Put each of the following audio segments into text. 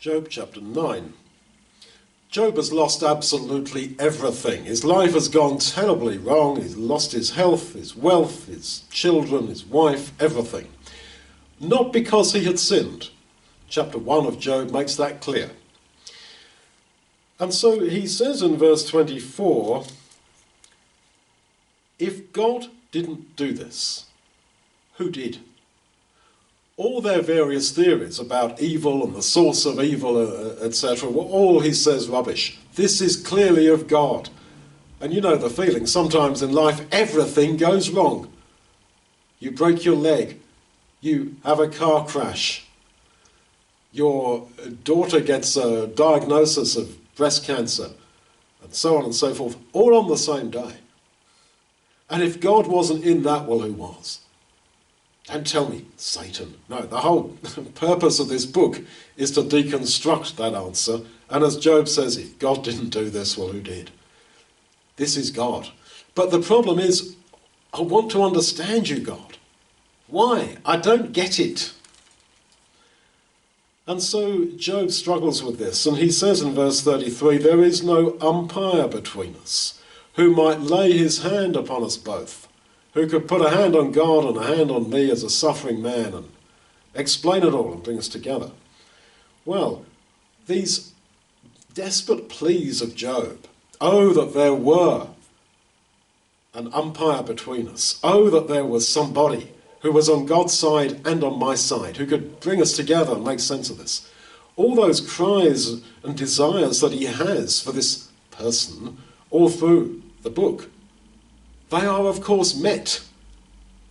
Job chapter 9. Job has lost absolutely everything. His life has gone terribly wrong. He's lost his health, his wealth, his children, his wife, everything. Not because he had sinned. Chapter 1 of Job makes that clear. And so he says in verse 24, if God didn't do this, who did? All their various theories about evil and the source of evil, etc., were all, he says, rubbish. This is clearly of God. And you know the feeling, sometimes in life everything goes wrong. You break your leg, you have a car crash, your daughter gets a diagnosis of breast cancer, and so on and so forth, all on the same day. And if God wasn't in that, well, who was? Don't tell me Satan. No, the whole purpose of this book is to deconstruct that answer. And as Job says, if God didn't do this, well, who did? This is God. But the problem is, I want to understand you, God. Why? I don't get it. And so Job struggles with this. And he says in verse 33, there is no umpire between us who might lay his hand upon us both, who could put a hand on God and a hand on me as a suffering man and explain it all and bring us together. Well, these desperate pleas of Job, oh, that there were an umpire between us, oh, that there was somebody who was on God's side and on my side, who could bring us together and make sense of this. All those cries and desires that he has for this person all through the book, they are, of course, met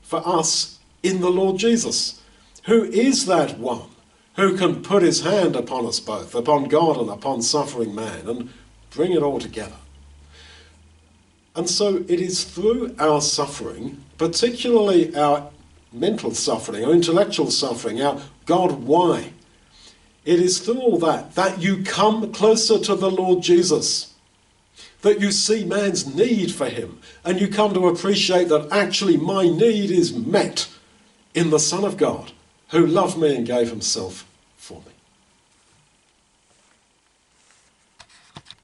for us in the Lord Jesus, who is that one who can put his hand upon us both, upon God and upon suffering man, and bring it all together. And so it is through our suffering, particularly our mental suffering, our intellectual suffering, our God, why? It is through all that that you come closer to the Lord Jesus, that you see man's need for him, and you come to appreciate that actually my need is met in the Son of God, who loved me and gave himself for me.